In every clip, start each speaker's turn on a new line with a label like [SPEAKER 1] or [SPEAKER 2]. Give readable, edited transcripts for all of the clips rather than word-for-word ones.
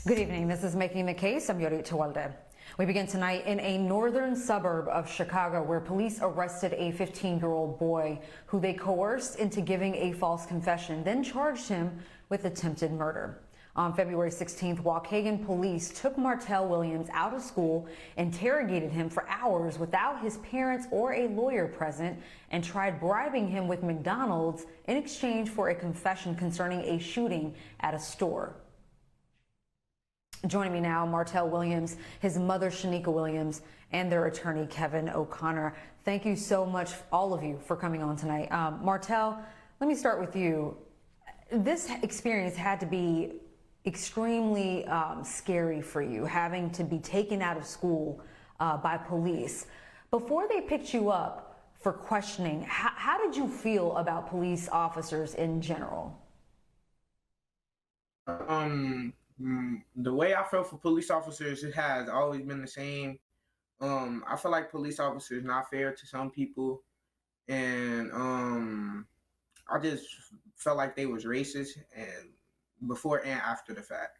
[SPEAKER 1] Good evening. This is Making the Case. I'm Yorit Tawalde. We begin tonight in a northern suburb of Chicago where police arrested a 15-year-old boy who they coerced into giving a false confession, then charged him with attempted murder. On February 16th, Waukegan police took Martell Williams out of school, interrogated him for hours without his parents or a lawyer present, and tried bribing him with McDonald's in exchange for a confession concerning a shooting at a store. Joining me now, Martell Williams, his mother, Shanika Williams, and their attorney, Kevin O'Connor. Thank you so much, all of you, for coming on tonight. Martell, let me start with you. This experience had to be extremely scary for you, having to be taken out of school by police. Before they picked you up for questioning, how did you feel about police officers in general?
[SPEAKER 2] The way I felt for police officers, it has always been the same. I feel like police officers not fair to some people, and I just felt like they was racist, and before and after the fact.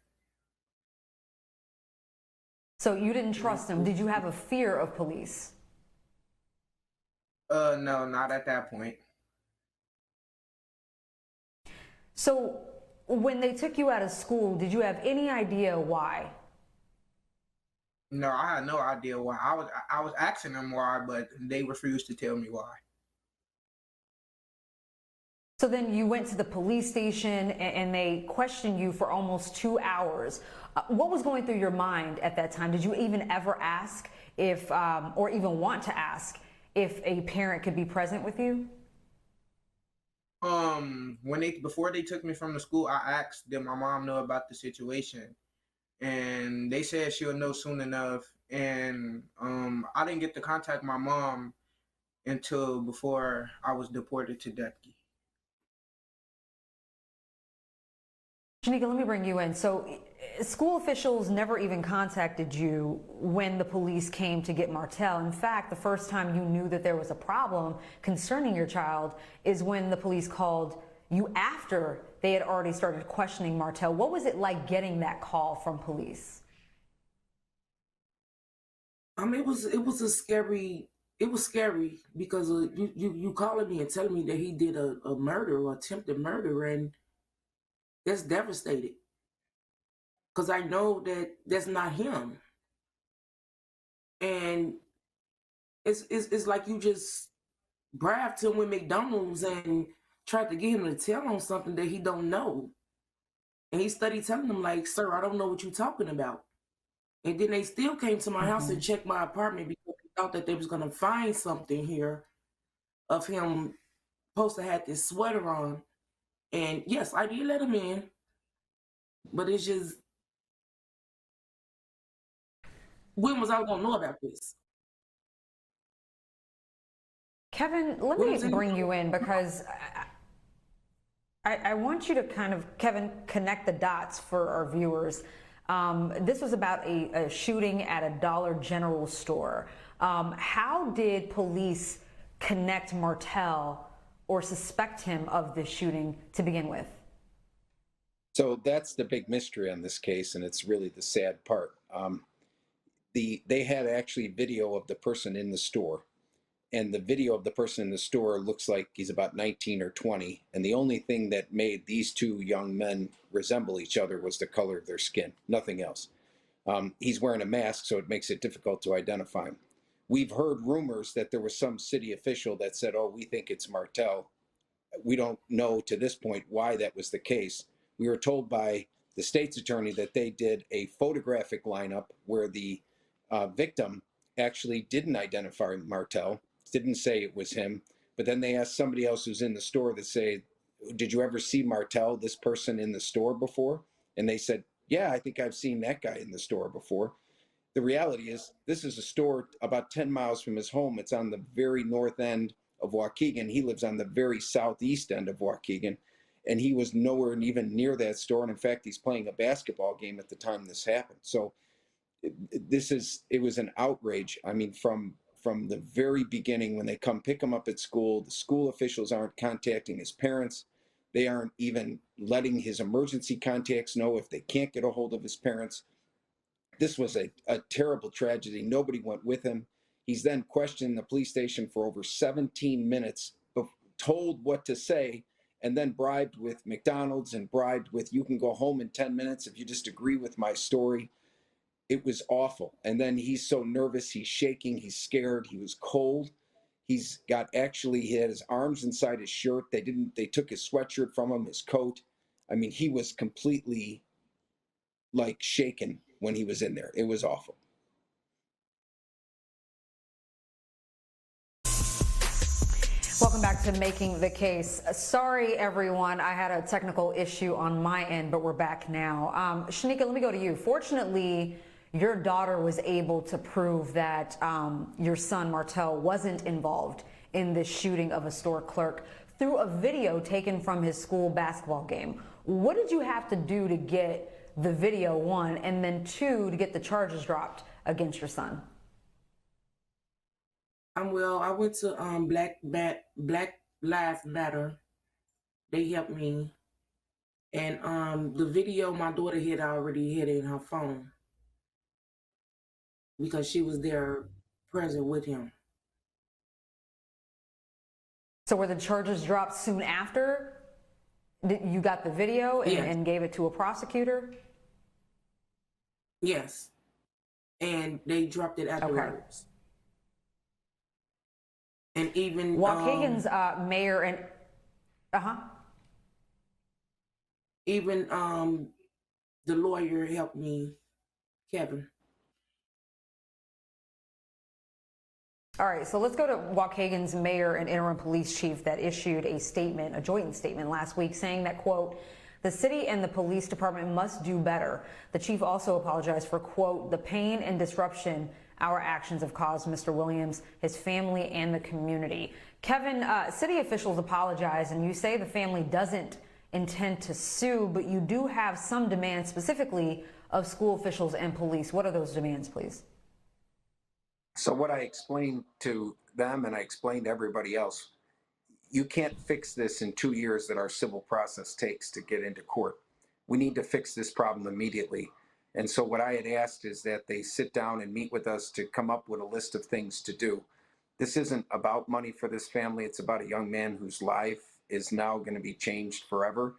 [SPEAKER 1] So you didn't trust them. Did you have a fear of police?
[SPEAKER 2] No, not at that point.
[SPEAKER 1] So when they took you out of school, did you have any idea why?
[SPEAKER 2] No, I had no idea why. I was asking them why, but they refused to tell me why.
[SPEAKER 1] So then you went to the police station and they questioned you for almost 2 hours. What was going through your mind at that time? Did you even ever ask if, or even want to ask if a parent could be present with you?
[SPEAKER 2] Before they took me from the school, I asked, did my mom know about the situation? And they said she'll know soon enough. And I didn't get to contact my mom until before I was deported to Dutky.
[SPEAKER 1] Shanika, let me bring you in. So school officials never even contacted you when the police came to get Martell. In fact, the first time you knew that there was a problem concerning your child is when the police called you after they had already started questioning Martell. What was it like getting that call from police?
[SPEAKER 3] It was scary because you calling me and telling me that he did a murder or attempted murder, and that's devastated because I know that that's not him, and it's like you just bribed him with McDonald's and tried to get him to tell him something that he don't know, and he studied telling them like, "Sir, I don't know what you're talking about." And then they still came to my house and checked my apartment because they thought that they was gonna find something here of him supposed to have this sweater on. And yes, I did let him in, but it's just, when was I gonna know about this?
[SPEAKER 1] Kevin, let me bring you in because I want you to kind of, Kevin, connect the dots for our viewers. This was about a shooting at a Dollar General store. How did police connect Martell or suspect him of this shooting to begin with?
[SPEAKER 4] So that's the big mystery on this case, and it's really the sad part. They had actually video of the person in the store, and the video of the person in the store looks like he's about 19 or 20, and the only thing that made these two young men resemble each other was the color of their skin, nothing else. He's wearing a mask, so it makes it difficult to identify him. We've heard rumors that there was some city official that said, "Oh, we think it's Martell." We don't know to this point why that was the case. We were told by the state's attorney that they did a photographic lineup where the victim actually didn't identify Martell, didn't say it was him, but then they asked somebody else who's in the store to say, "Did you ever see Martell, this person, in the store before?" And they said, "Yeah, I think I've seen that guy in the store before." The reality is, this is a store about 10 miles from his home. It's on the very north end of Waukegan. He lives on the very southeast end of Waukegan, and he was nowhere even near that store. And in fact, he's playing a basketball game at the time this happened. So it was an outrage. I mean, from the very beginning, when they come pick him up at school, the school officials aren't contacting his parents. They aren't even letting his emergency contacts know if they can't get a hold of his parents. This was a terrible tragedy. Nobody went with him. He's then questioned in the police station for over 17 minutes, told what to say, and then bribed with McDonald's and bribed with, you can go home in 10 minutes if you just agree with my story. It was awful. And then he's so nervous, he's shaking, he's scared, he was cold. He had his arms inside his shirt. They took his sweatshirt from him, his coat. I mean, he was completely like shaken when he was in there. It was awful.
[SPEAKER 1] Welcome back to Making the Case. Sorry, everyone. I had a technical issue on my end, but we're back now. Shanika, let me go to you. Fortunately, your daughter was able to prove that your son, Martell, wasn't involved in this shooting of a store clerk through a video taken from his school basketball game. What did you have to do to get the video, one, and then two, to get the charges dropped against your son?
[SPEAKER 3] Well, I went to Black Lives Matter. They helped me, and the video my daughter had already had in her phone because she was there present with him.
[SPEAKER 1] So were the charges dropped soon after you got the video and,
[SPEAKER 3] Yes.
[SPEAKER 1] and gave it to a prosecutor?
[SPEAKER 3] Yes, and they dropped it afterwards. And even
[SPEAKER 1] Waukegan's mayor and
[SPEAKER 3] even the lawyer helped me, Kevin.
[SPEAKER 1] All right, so let's go to Waukegan's mayor and interim police chief that issued a statement, a joint statement last week saying that, quote, the city and the police department must do better. The chief also apologized for, quote, the pain and disruption our actions have caused Mr. Williams, his family, and the community. Kevin, city officials apologize, and you say the family doesn't intend to sue, but you do have some demands specifically of school officials and police. What are those demands, please?
[SPEAKER 4] So what I explained to them and I explained to everybody else, you can't fix this in 2 years that our civil process takes to get into court. We need to fix this problem immediately. And so what I had asked is that they sit down and meet with us to come up with a list of things to do. This isn't about money for this family. It's about a young man whose life is now going to be changed forever.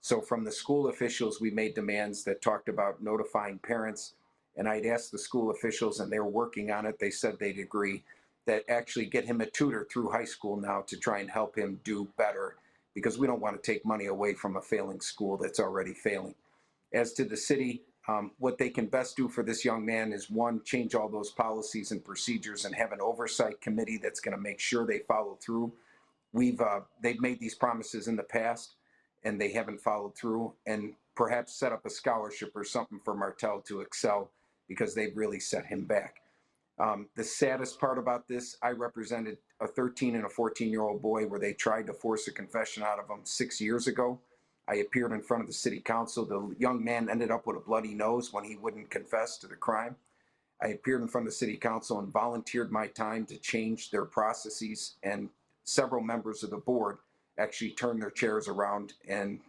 [SPEAKER 4] So from the school officials, we made demands that talked about notifying parents. And I'd asked the school officials, and they're working on it. They said they'd agree that actually get him a tutor through high school now to try and help him do better, because we don't want to take money away from a failing school that's already failing. As to the city, what they can best do for this young man is, one, change all those policies and procedures and have an oversight committee that's going to make sure they follow through. They've made these promises in the past and they haven't followed through, and perhaps set up a scholarship or something for Martell to excel, because they've really set him back. The saddest part about this, I represented a 13 and a 14-year-old boy where they tried to force a confession out of him 6 years ago. I appeared in front of the city council. The young man ended up with a bloody nose when he wouldn't confess to the crime. I appeared in front of the city council and volunteered my time to change their processes, and several members of the board actually turned their chairs around and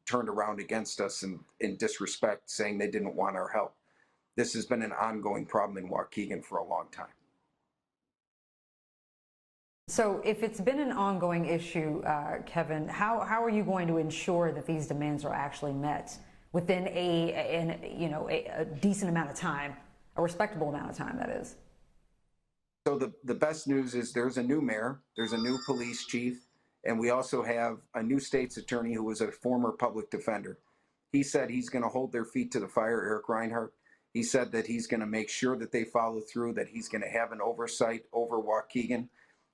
[SPEAKER 4] turned around against us in disrespect, saying they didn't want our help. This has been an ongoing problem in Waukegan for a long time.
[SPEAKER 1] So if it's been an ongoing issue, Kevin, how are you going to ensure that these demands are actually met within a decent amount of time, a respectable amount of time, that is?
[SPEAKER 4] So the best news is there's a new mayor, there's a new police chief, and we also have a new state's attorney who was a former public defender. He said he's going to hold their feet to the fire, Eric Reinhardt. He said that he's going to make sure that they follow through, that he's going to have an oversight over Waukegan.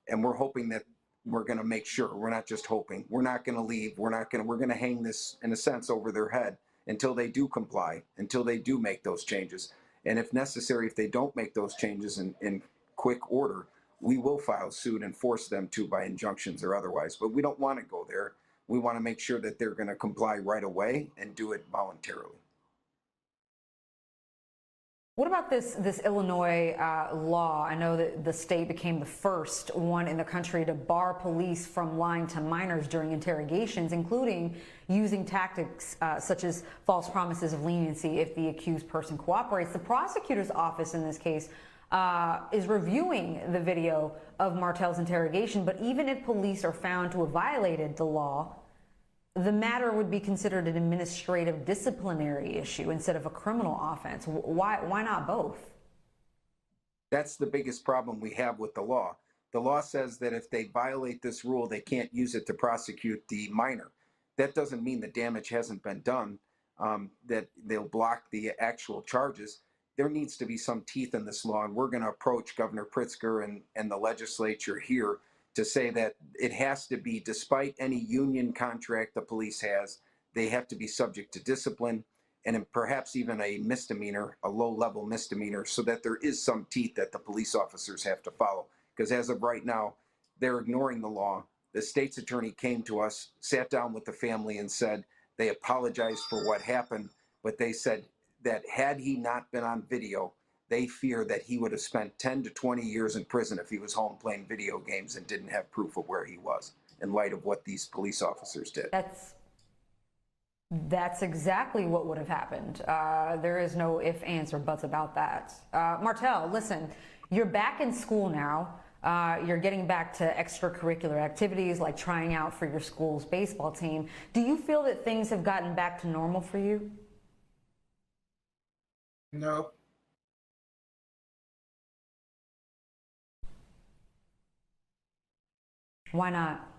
[SPEAKER 4] And we're hoping that we're going to make sure. We're not just hoping. We're not going to leave. We're going to hang this, in a sense, over their head until they do comply, until they do make those changes. And if necessary, if they don't make those changes in quick order, we will file suit and force them to by injunctions or otherwise. But we don't want to go there. We want to make sure that they're going to comply right away and do it voluntarily.
[SPEAKER 1] What about this Illinois law? I know that the state became the first one in the country to bar police from lying to minors during interrogations, including using tactics such as false promises of leniency if the accused person cooperates. The prosecutor's office in this case is reviewing the video of Martell's interrogation, but even if police are found to have violated the law, the matter would be considered an administrative disciplinary issue instead of a criminal offense. Why not both?
[SPEAKER 4] That's the biggest problem we have with the law. The law says that if they violate this rule, they can't use it to prosecute the minor. That doesn't mean the damage hasn't been done, that they'll block the actual charges. There needs to be some teeth in this law, and we're going to approach Governor Pritzker and the legislature here to say that it has to be, despite any union contract the police has, they have to be subject to discipline and perhaps even a misdemeanor, a low-level misdemeanor, so that there is some teeth that the police officers have to follow. Because as of right now, they're ignoring the law. The state's attorney came to us, sat down with the family and said they apologized for what happened, but they said that had he not been on video, they fear that he would have spent 10 to 20 years in prison if he was home playing video games and didn't have proof of where he was, in light of what these police officers did.
[SPEAKER 1] That's exactly what would have happened. There is no ifs, ands, or buts about that. Martell, listen, you're back in school now. You're getting back to extracurricular activities like trying out for your school's baseball team. Do you feel that things have gotten back to normal for you?
[SPEAKER 2] No.
[SPEAKER 1] Why not?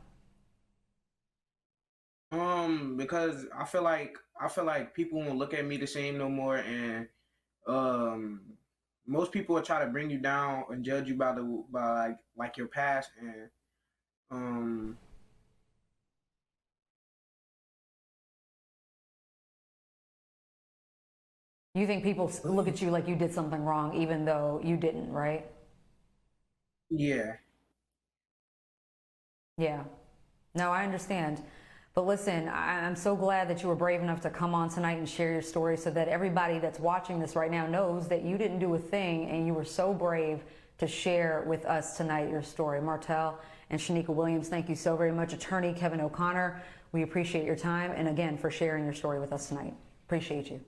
[SPEAKER 2] Because I feel like people won't look at me the same no more, and most people will try to bring you down and judge you by like your past, and
[SPEAKER 1] You think people look at you like you did something wrong even though you didn't, right?
[SPEAKER 2] yeah.
[SPEAKER 1] Yeah. No, I understand. But listen, I'm so glad that you were brave enough to come on tonight and share your story so that everybody that's watching this right now knows that you didn't do a thing and you were so brave to share with us tonight your story. Martell and Shanika Williams, thank you so very much. Attorney Kevin O'Connor, we appreciate your time and again for sharing your story with us tonight. Appreciate you.